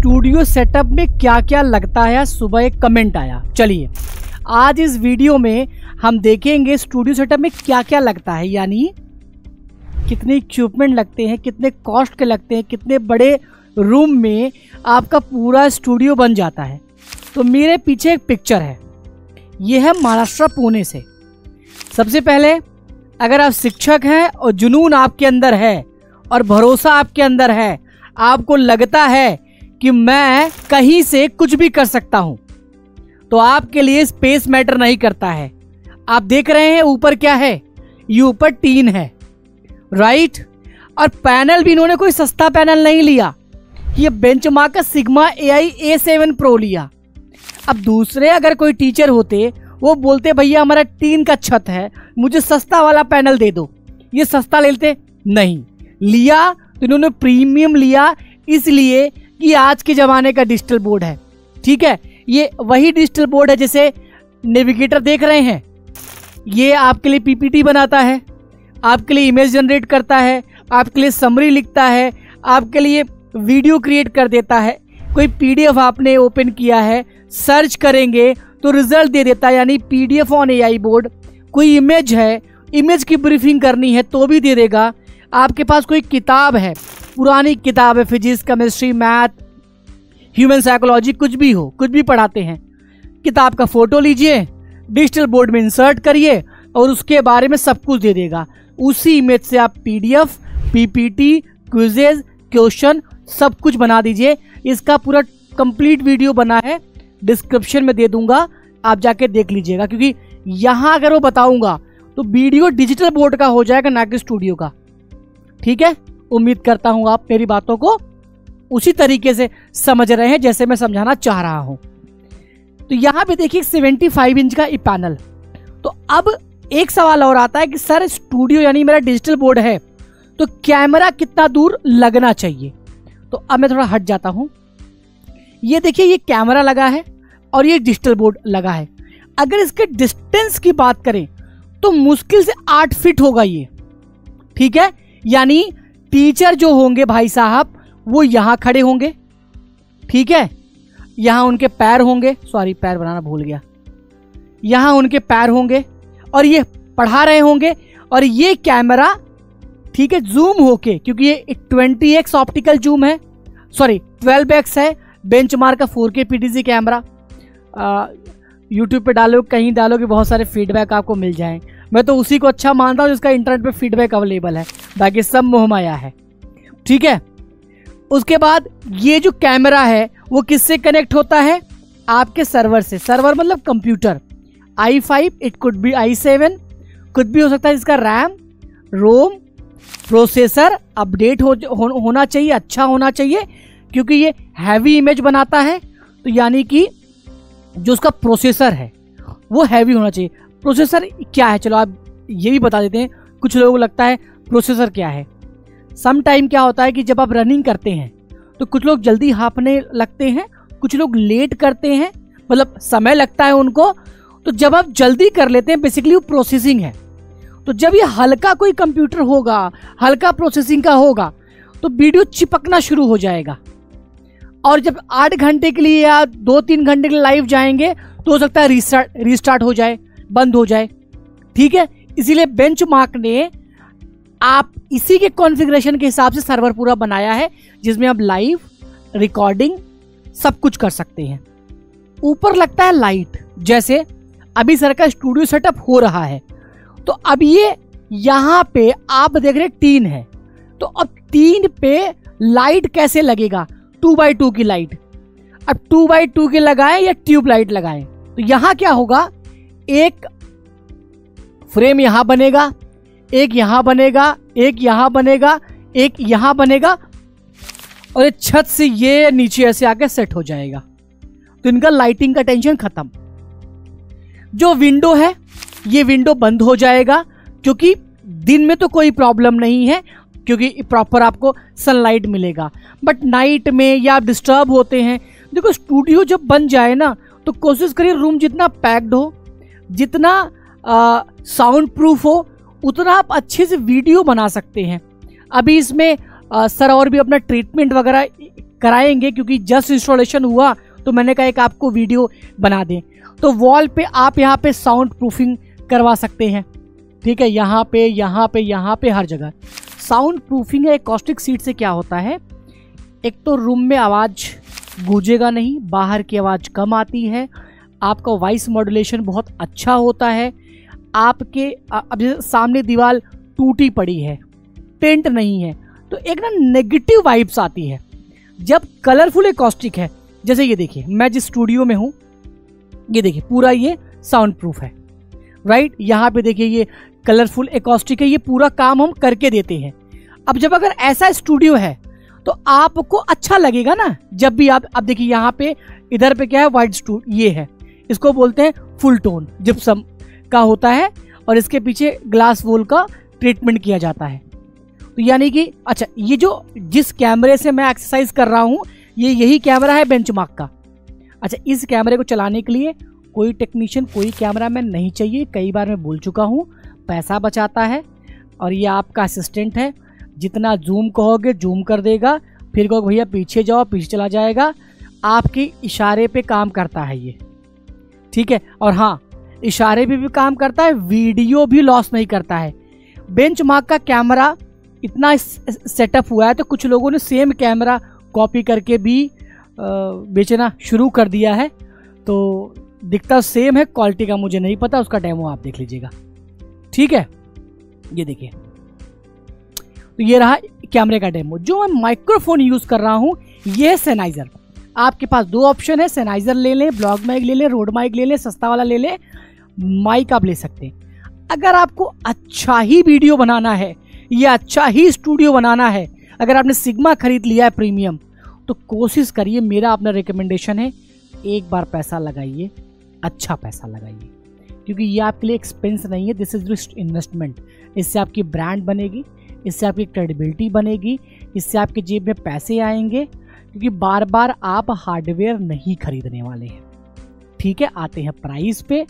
Studio setup में क्या क्या लगता है, सुबह एक कमेंट आया। चलिए आज इस वीडियो में हम देखेंगे स्टूडियो सेटअप में क्या क्या लगता है, यानी कितने इक्विपमेंट लगते हैं, कितने कॉस्ट के लगते हैं, कितने बड़े रूम में आपका पूरा स्टूडियो बन जाता है। तो मेरे पीछे एक पिक्चर है, ये है महाराष्ट्र पुणे से। सबसे पहले अगर आप शिक्षक हैं और जुनून आपके अंदर है और भरोसा आपके अंदर है, आपको लगता है कि मैं कहीं से कुछ भी कर सकता हूं, तो आपके लिए स्पेस मैटर नहीं करता है। आप देख रहे हैं ऊपर क्या है, ये ऊपर टीन है, राइट। और पैनल भी इन्होंने कोई सस्ता पैनल नहीं लिया, ये बेंचमार्क का सिग्मा AI A7 Pro लिया। अब दूसरे अगर कोई टीचर होते, वो बोलते भैया हमारा टीन का छत है, मुझे सस्ता वाला पैनल दे दो, ये सस्ता ले लेते, नहीं लिया। तो इन्होंने प्रीमियम लिया, इसलिए कि आज के ज़माने का डिजिटल बोर्ड है, ठीक है। ये वही डिजिटल बोर्ड है, जैसे नेविगेटर देख रहे हैं, ये आपके लिए PPT बनाता है, आपके लिए इमेज जनरेट करता है, आपके लिए समरी लिखता है, आपके लिए वीडियो क्रिएट कर देता है। कोई PDF आपने ओपन किया है, सर्च करेंगे तो रिजल्ट दे देता है, यानी PDF ऑन AI बोर्ड। कोई इमेज है, इमेज की ब्रीफिंग करनी है तो भी दे देगा। आपके पास कोई किताब है, पुरानी किताब है, physics, chemistry, math, human psychology, कुछ भी हो, कुछ भी पढ़ाते हैं, किताब का फोटो लीजिए, डिजिटल बोर्ड में इंसर्ट करिए और उसके बारे में सब कुछ दे देगा। उसी इमेज से आप PDF, PPT, क्विजेज, क्वेश्चन सब कुछ बना दीजिए। इसका पूरा कंप्लीट वीडियो बना है, डिस्क्रिप्शन में दे दूंगा, आप जाके देख लीजिएगा। क्योंकि यहाँ अगर वो बताऊंगा तो वीडियो डिजिटल बोर्ड का हो जाएगा, ना कि स्टूडियो का, ठीक है। उम्मीद करता हूँ आप मेरी बातों को उसी तरीके से समझ रहे हैं जैसे मैं समझाना चाह रहा हूँ। तो यहाँ पे देखिए 75 इंच का पैनल। तो अब एक सवाल और आता है कि सर स्टूडियो यानी मेरा डिजिटल बोर्ड है, तो कैमरा कितना दूर लगना चाहिए। तो अब मैं थोड़ा हट जाता हूँ। ये देखिए ये कैमरा लगा है और ये डिजिटल बोर्ड लगा है। अगर इसके डिस्टेंस की बात करें तो मुश्किल से 8 फीट होगा ये, ठीक है। यानी टीचर जो होंगे भाई साहब, वो यहां खड़े होंगे, ठीक है। यहां उनके पैर होंगे, सॉरी पैर बनाना भूल गया, यहां उनके पैर होंगे और ये पढ़ा रहे होंगे। और ये कैमरा, ठीक है, जूम होके, क्योंकि ये 20x ऑप्टिकल जूम है, सॉरी 12x है, बेंचमार्क का 4K PTZ कैमरा। यूट्यूब पे डालो, कहीं डालोगे, बहुत सारे फीडबैक आपको मिल जाएं। मैं तो उसी को अच्छा मानता हूँ जिसका इंटरनेट पे फीडबैक अवेलेबल है, बाकी सब मोहमाया है, ठीक है। उसके बाद ये जो कैमरा है वो किससे कनेक्ट होता है, आपके सर्वर से। सर्वर मतलब computer, i5, it could be i7, कुछ भी हो सकता है। इसका रैम, रोम, प्रोसेसर अपडेट होना चाहिए, अच्छा होना चाहिए, क्योंकि ये हैवी इमेज बनाता है। तो यानी कि जो उसका प्रोसेसर है वो हैवी होना चाहिए। प्रोसेसर क्या है, चलो आप ये भी बता देते हैं। कुछ लोगों को लगता है प्रोसेसर क्या है। सम टाइम क्या होता है कि जब आप रनिंग करते हैं तो कुछ लोग जल्दी हाँफने लगते हैं, कुछ लोग लेट करते हैं, मतलब समय लगता है उनको। तो जब आप जल्दी कर लेते हैं, बेसिकली वो प्रोसेसिंग है। तो जब ये हल्का कोई कंप्यूटर होगा, हल्का प्रोसेसिंग का होगा, तो वीडियो चिपकना शुरू हो जाएगा। और जब 8 घंटे के लिए या 2-3 घंटे के लिए लाइव जाएंगे तो हो सकता है रीस्टार्ट हो जाए, बंद हो जाए, ठीक है। इसीलिए बेंचमार्क ने आप इसी के कॉन्फ़िगरेशन के हिसाब से सर्वर पूरा बनाया है, जिसमें आप लाइव रिकॉर्डिंग सब कुछ कर सकते हैं। ऊपर लगता है लाइट, जैसे अभी सर का स्टूडियो सेटअप हो रहा है। तो अब ये यहाँ पे आप देख रहे टीन है, तो अब टीन पे लाइट कैसे लगेगा, 2x2 की लाइट। अब 2x2 की लगाएं या ट्यूब लाइट लगाएं, तो यहां क्या होगा, एक फ्रेम यहां बनेगा, एक यहां बनेगा, एक यहां बनेगा, एक यहां बनेगा, और ये छत से ये नीचे ऐसे आके सेट हो जाएगा। तो इनका लाइटिंग का टेंशन खत्म। जो विंडो है ये विंडो बंद हो जाएगा, क्योंकि दिन में तो कोई प्रॉब्लम नहीं है, क्योंकि प्रॉपर आपको सनलाइट मिलेगा। बट नाइट में या आप डिस्टर्ब होते हैं, देखो स्टूडियो जब बन जाए ना, तो कोशिश करिए रूम जितना पैक्ड हो, जितना साउंड प्रूफ हो, उतना आप अच्छे से वीडियो बना सकते हैं। अभी इसमें सर और भी अपना ट्रीटमेंट वगैरह कराएंगे, क्योंकि जस्ट इंस्टॉलेशन हुआ तो मैंने कहा एक आपको वीडियो बना दें। तो वॉल पे आप यहाँ पे साउंड प्रूफिंग करवा सकते हैं, ठीक है, यहाँ पे यहाँ पे यहाँ पे हर जगह साउंड प्रूफिंग है। एकॉस्टिक सीट से क्या होता है, एक तो रूम में आवाज़ गूंजेगा नहीं, बाहर की आवाज़ कम आती है, आपका वॉइस मॉड्यूलेशन बहुत अच्छा होता है। आपके अब सामने दीवार टूटी पड़ी है, पेंट नहीं है, तो एक ना नेगेटिव वाइब्स आती है। जब कलरफुल एकॉस्टिक है, जैसे ये देखिए मैं जिस स्टूडियो में हूँ, ये देखिए पूरा ये साउंड प्रूफ है, राइट। यहाँ पे देखिए ये कलरफुल एकॉस्टिक है, ये पूरा काम हम करके देते हैं। अब जब अगर ऐसा स्टूडियो है तो आपको अच्छा लगेगा ना, जब भी आप, अब देखिए यहाँ पे इधर पे क्या है, वाइट स्टूड, ये है, इसको बोलते हैं फुल टोन जिप्सम का होता है, और इसके पीछे ग्लास वॉल का ट्रीटमेंट किया जाता है। तो यानी कि अच्छा, ये जो जिस कैमरे से मैं एक्सरसाइज कर रहा हूँ, ये यही कैमरा है बेंचमार्क का। अच्छा, इस कैमरे को चलाने के लिए कोई टेक्नीशियन, कोई कैमरामैन नहीं चाहिए, कई बार मैं बोल चुका हूँ, पैसा बचाता है। और ये आपका असिस्टेंट है, जितना जूम कहोगे जूम कर देगा, फिर कहोगे भैया पीछे जाओ, पीछे चला जाएगा, आपके इशारे पे काम करता है ये, ठीक है। और हाँ, इशारे पे भी काम करता है, वीडियो भी लॉस नहीं करता है। बेंचमार्क का कैमरा इतना सेटअप हुआ है, तो कुछ लोगों ने सेम कैमरा कॉपी करके भी बेचना शुरू कर दिया है, तो दिखता सेम है, क्वालिटी का मुझे नहीं पता, उसका डेमो आप देख लीजिएगा, ठीक है। ये देखिए, तो ये रहा कैमरे का डेमो। जो मैं माइक्रोफोन यूज कर रहा हूँ, ये है सेनाइजर। आपके पास दो ऑप्शन है, सेनाइजर ले लें, ब्लॉग माइक ले लें, रोड माइक ले लें, सस्ता वाला ले लें, माइक आप ले सकते हैं। अगर आपको अच्छा ही वीडियो बनाना है या अच्छा ही स्टूडियो बनाना है, अगर आपने सिग्मा खरीद लिया है प्रीमियम, तो कोशिश करिए, मेरा अपना रिकमेंडेशन है, एक बार पैसा लगाइए, अच्छा पैसा लगाइए, क्योंकि ये आपके लिए एक्सपेंस नहीं है, दिस इज जस्ट इन्वेस्टमेंट। इससे आपकी ब्रांड बनेगी, इससे आपकी क्रेडिबिलिटी बनेगी, इससे आपके जेब में पैसे आएंगे, क्योंकि बार बार आप हार्डवेयर नहीं खरीदने वाले हैं, ठीक है। आते हैं प्राइस पे।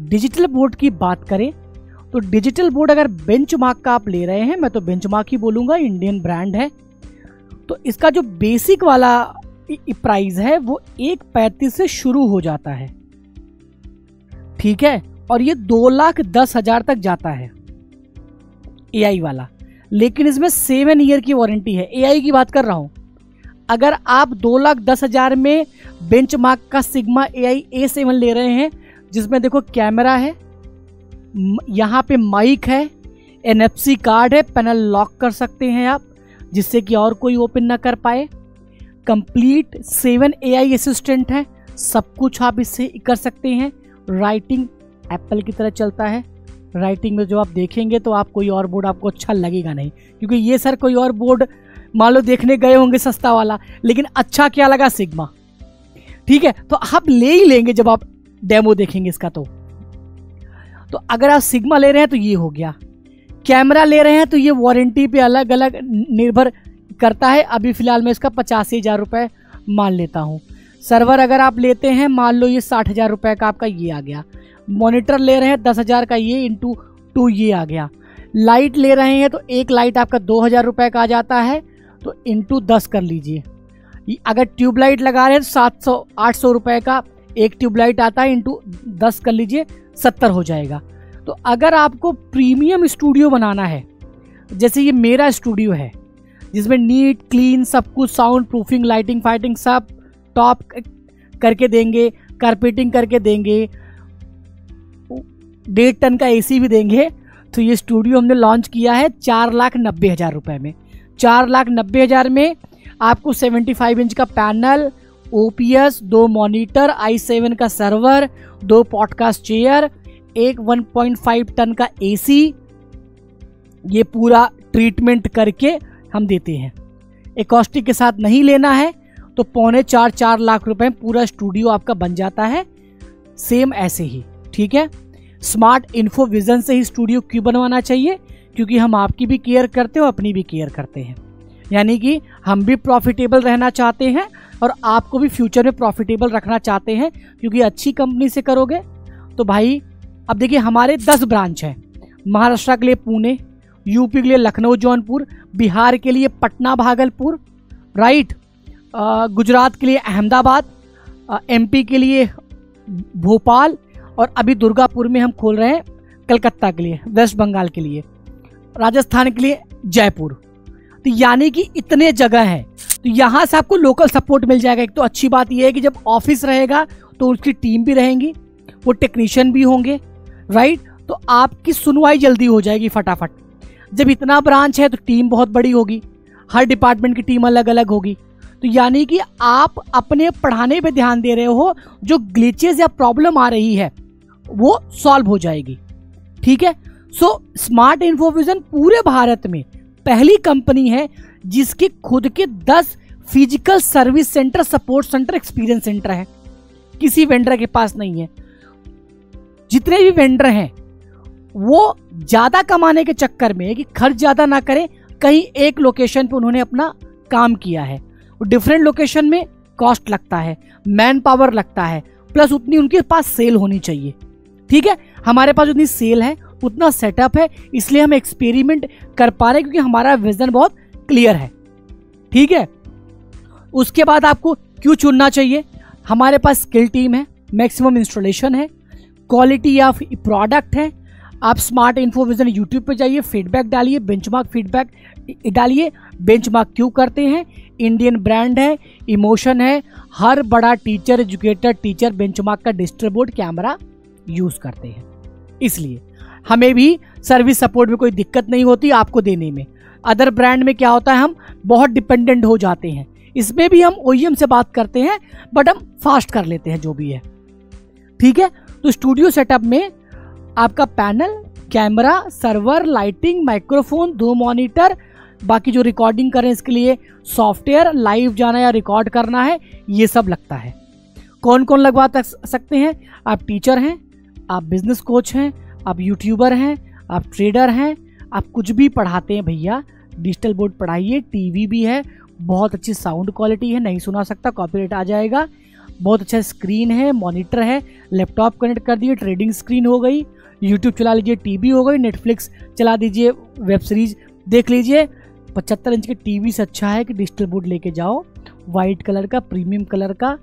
डिजिटल बोर्ड की बात करें तो डिजिटल बोर्ड अगर बेंचमार्क का आप ले रहे हैं, मैं तो बेंचमार्क ही बोलूँगा, इंडियन ब्रांड है, तो इसका जो बेसिक वाला प्राइस है वो 1,35,000 से शुरू हो जाता है, ठीक है। और ये 2,10,000 तक जाता है AI वाला, लेकिन इसमें 7 ईयर की वारंटी है। AI की बात कर रहा हूं। अगर आप 2,10,000 में बेंचमार्क का सिग्मा AI A7 ले रहे हैं, जिसमें देखो कैमरा है, यहाँ पे माइक है, NFC कार्ड है, पैनल लॉक कर सकते हैं आप, जिससे कि और कोई ओपन ना कर पाए, कंप्लीट 7 AI असिस्टेंट है, सब कुछ आप इससे कर सकते हैं। राइटिंग एप्पल की तरह चलता है, राइटिंग में जो आप देखेंगे तो आप कोई और बोर्ड आपको अच्छा लगेगा नहीं, क्योंकि ये सर कोई और बोर्ड मान लो देखने गए होंगे सस्ता वाला, लेकिन अच्छा क्या लगा, सिग्मा, ठीक है। तो आप ले ही लेंगे जब आप डेमो देखेंगे इसका। तो अगर आप सिग्मा ले रहे हैं तो ये हो गया, कैमरा ले रहे हैं तो ये वारंटी पे अलग अलग निर्भर करता है। अभी फिलहाल मैं इसका 85,000 रुपये मान लेता हूँ। सर्वर अगर आप लेते हैं, मान लो ये 60,000 रुपये का आपका ये आ गया। मॉनिटर ले रहे हैं 10,000 का, ये इंटू 2 ये आ गया। लाइट ले रहे हैं तो एक लाइट आपका 2,000 रुपये का आ जाता है, तो इंटू 10 कर लीजिए। अगर ट्यूबलाइट लगा रहे हैं तो 700-800 रुपये का एक ट्यूबलाइट आता है, इंटू 10 कर लीजिए, 70 हो जाएगा। तो अगर आपको प्रीमियम स्टूडियो बनाना है, जैसे ये मेरा स्टूडियो है जिसमें नीट क्लीन सब कुछ, साउंड प्रूफिंग, लाइटिंग फाइटिंग सब टॉप करके देंगे, कारपेटिंग करके देंगे, 1.5 टन का AC भी देंगे, तो ये स्टूडियो हमने लॉन्च किया है 4,90,000 रुपये में। 4,90,000 में आपको 75 इंच का पैनल, OPS, 2 मॉनिटर, i7 का सर्वर, 2 पॉडकास्ट चेयर, एक 1.5 टन का AC, ये पूरा ट्रीटमेंट करके हम देते हैं। एकॉस्टिक के साथ नहीं लेना है तो 3.25-4 लाख रुपए में पूरा स्टूडियो आपका बन जाता है, सेम ऐसे ही, ठीक है। स्मार्ट इन्फो विजन से ही स्टूडियो क्यों बनवाना चाहिए, क्योंकि हम आपकी भी केयर करते हैं और अपनी भी केयर करते हैं, यानी कि हम भी प्रॉफिटेबल रहना चाहते हैं और आपको भी फ्यूचर में प्रॉफिटेबल रखना चाहते हैं, क्योंकि अच्छी कंपनी से करोगे तो भाई। अब देखिए हमारे 10 ब्रांच हैं, महाराष्ट्र के लिए पुणे, यूपी के लिए लखनऊ जौनपुर, बिहार के लिए पटना भागलपुर, राइट, गुजरात के लिए अहमदाबाद, एमपी के लिए भोपाल, और अभी दुर्गापुर में हम खोल रहे हैं कलकत्ता के लिए, वेस्ट बंगाल के लिए, राजस्थान के लिए जयपुर। तो यानी कि इतने जगह हैं, तो यहाँ से आपको लोकल सपोर्ट मिल जाएगा। एक तो अच्छी बात यह है कि जब ऑफिस रहेगा तो उसकी टीम भी रहेंगी, वो टेक्नीशियन भी होंगे, राइट। तो आपकी सुनवाई जल्दी हो जाएगी फटाफट। जब इतना ब्रांच है तो टीम बहुत बड़ी होगी, हर डिपार्टमेंट की टीम अलग अलग होगी। तो यानी कि आप अपने पढ़ाने पे ध्यान दे रहे हो, जो ग्लिचेस या प्रॉब्लम आ रही है वो सॉल्व हो जाएगी, ठीक है। सो स्मार्ट इन्फोविजन पूरे भारत में पहली कंपनी है जिसके खुद के 10 physical service centre, support centre, experience centre है। किसी वेंडर के पास नहीं है। जितने भी वेंडर हैं वो ज्यादा कमाने के चक्कर में कि खर्च ज्यादा ना करें, कहीं एक लोकेशन पे उन्होंने अपना काम किया है। डिफरेंट लोकेशन में कॉस्ट लगता है, मैन पावर लगता है, प्लस उतनी उनके पास सेल होनी चाहिए, ठीक है। हमारे पास उतनी सेल है, उतना सेटअप है, इसलिए हम एक्सपेरिमेंट कर पा रहे हैं क्योंकि हमारा विजन बहुत क्लियर है, ठीक है। उसके बाद आपको क्यों चुनना चाहिए? हमारे पास स्किल टीम है, मैक्सिमम इंस्टॉलेशन है, क्वालिटी ऑफ प्रोडक्ट है। आप स्मार्ट इन्फोविजन यूट्यूब पे जाइए, फीडबैक डालिए, बेंचमार्क फीडबैक डालिए। बेंचमार्क क्यों करते हैं? इंडियन ब्रांड है, इमोशन है। हर बड़ा टीचर, एजुकेटर, टीचर बेंचमार्क का डिजिटल बोर्ड कैमरा यूज करते हैं, इसलिए हमें भी सर्विस सपोर्ट में कोई दिक्कत नहीं होती आपको देने में। अदर ब्रांड में क्या होता है, हम बहुत डिपेंडेंट हो जाते हैं। इसमें भी हम OEM से बात करते हैं, बट हम फास्ट कर लेते हैं जो भी है, ठीक है। तो स्टूडियो सेटअप में आपका panel, camera, server, lighting, microphone, 2 monitor, बाकी जो रिकॉर्डिंग करें इसके लिए सॉफ्टवेयर, लाइव जाना या रिकॉर्ड करना है, ये सब लगता है। कौन कौन लगवा सकते हैं? आप टीचर हैं, आप बिजनेस कोच हैं, आप यूट्यूबर हैं, आप ट्रेडर हैं, आप कुछ भी पढ़ाते हैं भैया, डिजिटल बोर्ड पढ़ाइए। टीवी भी है, बहुत अच्छी साउंड क्वालिटी है, नहीं सुना सकता, कॉपीराइट आ जाएगा। बहुत अच्छा स्क्रीन है, मॉनिटर है, लैपटॉप कनेक्ट कर दिए, ट्रेडिंग स्क्रीन हो गई, यूट्यूब चला लीजिए, टीवी हो गई, नेटफ्लिक्स चला दीजिए, वेब सीरीज देख लीजिए। 75 इंच के टीवी से अच्छा है कि डिजिटल बोर्ड लेके जाओ, वाइट कलर का, प्रीमियम कलर का,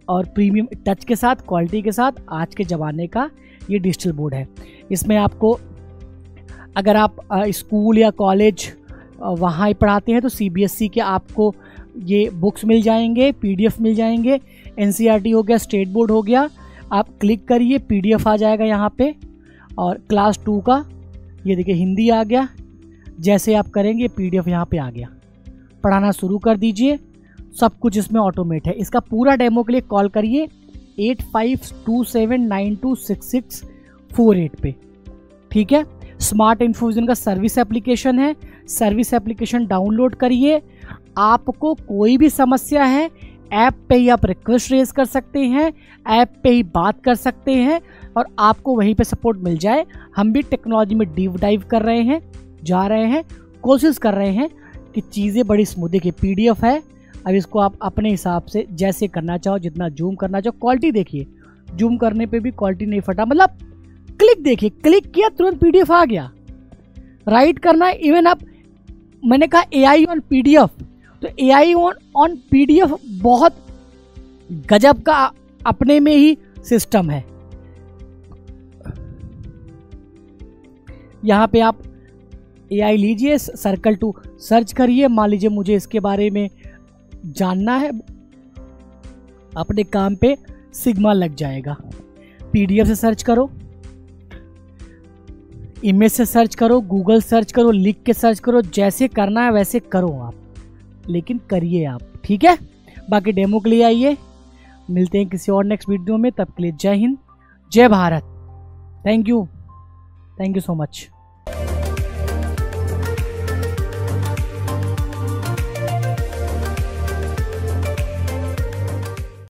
और प्रीमियम टच के साथ, क्वालिटी के साथ, आज के ज़माने का ये डिजिटल बोर्ड है। इसमें आपको अगर आप स्कूल या कॉलेज वहाँ ही पढ़ाते हैं तो CBSE के आपको ये बुक्स मिल जाएंगे, PDF मिल जाएंगे। NCERT हो गया, स्टेट बोर्ड हो गया, आप क्लिक करिए, PDF आ जाएगा यहाँ पे। और क्लास 2 का ये देखिए हिंदी आ गया, जैसे आप करेंगे PDF यहाँ पे आ गया। पढ़ाना शुरू कर दीजिए, सब कुछ इसमें ऑटोमेट है। इसका पूरा डेमो के लिए कॉल करिए 8527926648 पे, ठीक है। स्मार्ट इन्फोविजन का सर्विस एप्लीकेशन है, सर्विस एप्लीकेशन डाउनलोड करिए। आपको कोई भी समस्या है, ऐप पे ही आप रिक्वेस्ट रेज कर सकते हैं, ऐप पे ही बात कर सकते हैं और आपको वहीं पे सपोर्ट मिल जाए। हम भी टेक्नोलॉजी में डीप डाइव कर रहे हैं, जा रहे हैं, कोशिश कर रहे हैं कि चीज़ें बड़ी स्मूथ। देखिए PDF है, अब इसको आप अपने हिसाब से जैसे करना चाहो, जितना जूम करना चाहो, क्वालिटी देखिए, जूम करने पे भी क्वालिटी नहीं फटा, मतलब क्लिक देखिए, क्लिक किया तुरंत PDF आ गया। राइट करना, इवन आप, मैंने कहा AI ऑन PDF, तो AI ऑन PDF बहुत गजब का अपने में ही सिस्टम है। यहाँ पे आप AI लीजिए, सर्कल टू सर्च करिए, मान लीजिए मुझे इसके बारे में जानना है, अपने काम पे सिग्मा लग जाएगा। PDF से सर्च करो, इमेज से सर्च करो, गूगल सर्च करो, लिख के सर्च करो, जैसे करना है वैसे करो आप, लेकिन करिए आप, ठीक है। बाकी डेमो के लिए आइए, मिलते हैं किसी और नेक्स्ट वीडियो में, तब के लिए जय हिंद, जय Bharat. Thank you so much.